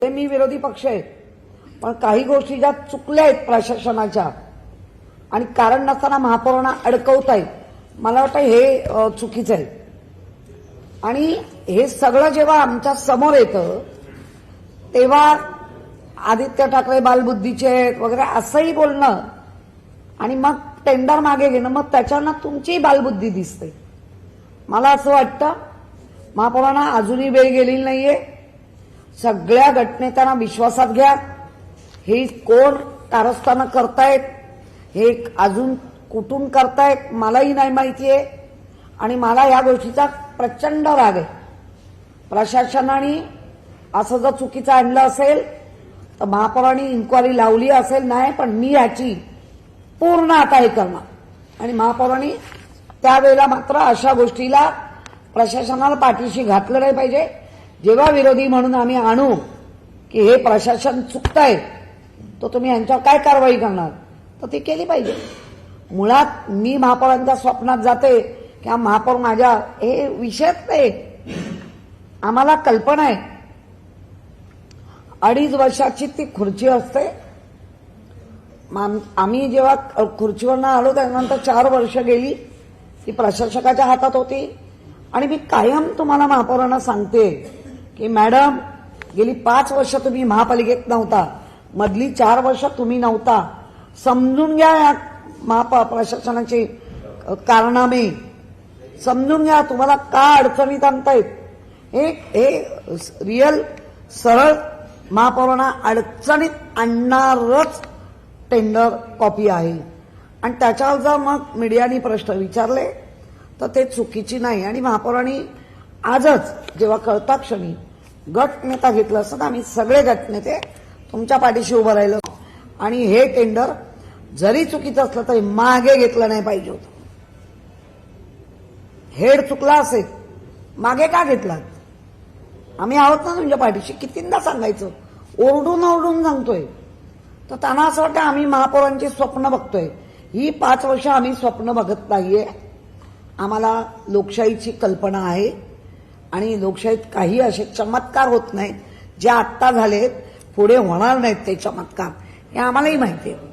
मी विरोधी पक्ष आहे, पण काही गोष्टी ज्या चुकल्या आहेत प्रशासनाच्या आणि कारण नसताना महापौरांना अडकवतायत, मला वाटतं हे चुकीचं आहे. आणि हे सगळं जेव्हा आमच्या समोर येतं तेव्हा आदित्य ठाकरे बालबुद्धीचे वगैरे असंही बोलणं आणि मग टेंडर मागे घेणं, मग त्याच्यानं तुमची बालबुद्धी दिसते. मला असं वाटतं महापौरांना अजूनही वेळ गेलेली नाहीये. सगळ्या गटनेत्यांना विश्वासात घ्या. हे कोण कारस्थानं करतायत, हे अजून कुठून करतायत मलाही नाही माहितीये. आणि मला या गोष्टीचा प्रचंड राग आहे. प्रशासनाने असं जर चुकीचं आणलं असेल तर महापौरांनी इन्क्वायरी लावली असेल नाही, पण मी याची पूर्ण आता हे करणार. आणि महापौरांनी त्यावेळेला मात्र अशा गोष्टीला प्रशासनाला पाठीशी घातलं नाही पाहिजे. जेव्हा विरोधी म्हणून आम्ही आणू की हे प्रशासन चुकतंय, तर तुम्ही यांच्यावर काय कारवाई करणार, तर ती केली पाहिजे. मुळात मी महापौरांच्या स्वप्नात जाते किंवा महापौर माझ्या, हे विषयच नाही. आम्हाला कल्पना आहे 2.5 वर्षाची ती खुर्ची असते. आम्ही जेव्हा खुर्चीवरनं आलो त्यानंतर 4 वर्ष गेली, ती प्रशासकाच्या हातात होती. आणि मी कायम तुम्हाला महापौरांना सांगते की मॅडम, गेली 5 वर्ष तुम्ही महापालिकेत नव्हता, मधली 4 वर्ष तुम्ही नव्हता. समजून घ्या या प्रशासनाची कारनामे, समजून घ्या तुम्हाला का अडचणीत आणतायत. हे रिअल सरळ महापौरांना अडचणीत आणणारच टेंडर कॉपी आहे. आणि त्याच्यावर जर मग मीडियाने प्रश्न विचारले तर ते चुकीची नाही. आणि महापौरांनी आजच जेव्हा कळता क्षणी गटनेता घेतलं असतं तर आम्ही सगळे गटनेते तुमच्या पाठीशी उभं राहिलो. आणि हे टेंडर जरी चुकीचं असलं तरी मागे घेतलं नाही पाहिजे होतं. हेड चुकला असेल, मागे का घेतला? आम्ही आहोत ना तुमच्या पाठीशी. कितींदा सांगायचं, ओरडून ओरडून सांगतोय. तर त्यांना असं वाटतं आम्ही महापौरांची स्वप्न बघतोय. ही 5 वर्ष आम्ही स्वप्न बघत नाहीये. आम्हाला लोकशाहीची कल्पना आहे आणि लोकशाहीत काही असे चमत्कार होत नाहीत जे आत्ता झालेत, पुढे होणार नाहीत ते चमत्कार, हे आम्हालाही माहिती आहे.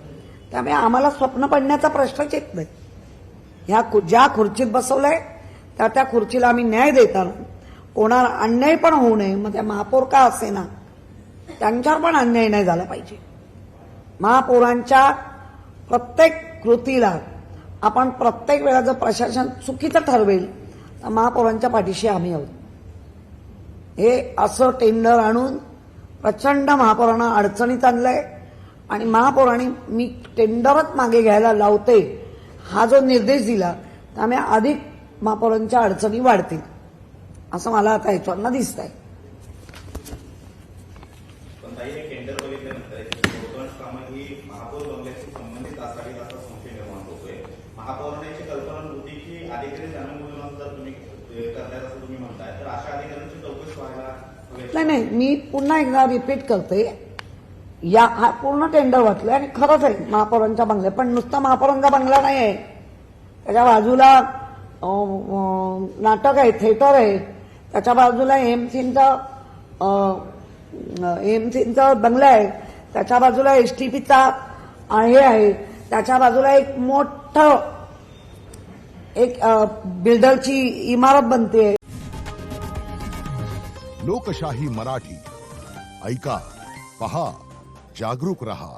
त्यामुळे आम्हाला स्वप्न पडण्याचा प्रश्नच येत नाही. ज्या खुर्चीत बसवलंय त्या खुर्चीला आम्ही न्याय देताना कोणाला अन्याय पण होऊ नये. मग त्या महापौर का असेना, त्यांच्यावर पण अन्याय नाही झाला पाहिजे. महापौरांच्या प्रत्येक कृतीला आपण प्रत्येक वेळा जर प्रशासन चुकीचं ठरवेल तर महापौरांच्या पाठीशी आम्ही आहोत. हे असं टेंडर आणून प्रचंड महापौरांना अडचणीत आणलंय. आणि महापौरांनी मी टेंडरच मागे घ्यायला लावते हा जो निर्देश दिला त्यामुळे अधिक महापौरांच्या अडचणी वाढतील असं मला आता ह्याच्यावरनं दिसत आहे. महापौर बंगल्याशी संबंधित असावी असा संशय निर्माण होतोय. महापौरांची कल्पना नव्हती की अधिकारी जन्मदिनानंतर तुम्ही करतायत असं तुम्ही म्हणताय, तर अशा अधिकाऱ्यांची चौकशी व्हायला नाही. मी पुन्हा एकदा रिपीट करते, हा पूर्ण टेंडर वाटलंय आणि खरंच आहे महापौरांच्या बंगल्या, पण नुसता महापौरांचा बंगला नाही आहे. त्याच्या बाजूला नाटक आहे, थिएटर आहे. त्याच्या बाजूला एएमसीचा बंगला आहे. त्याच्या बाजूला एसटीपीचा हे आहे. त्याच्या बाजूला एक मोठं बिल्डरची इमारत बनते. लोकशाही मराठी ऐका, पहा, जागरूक रहा.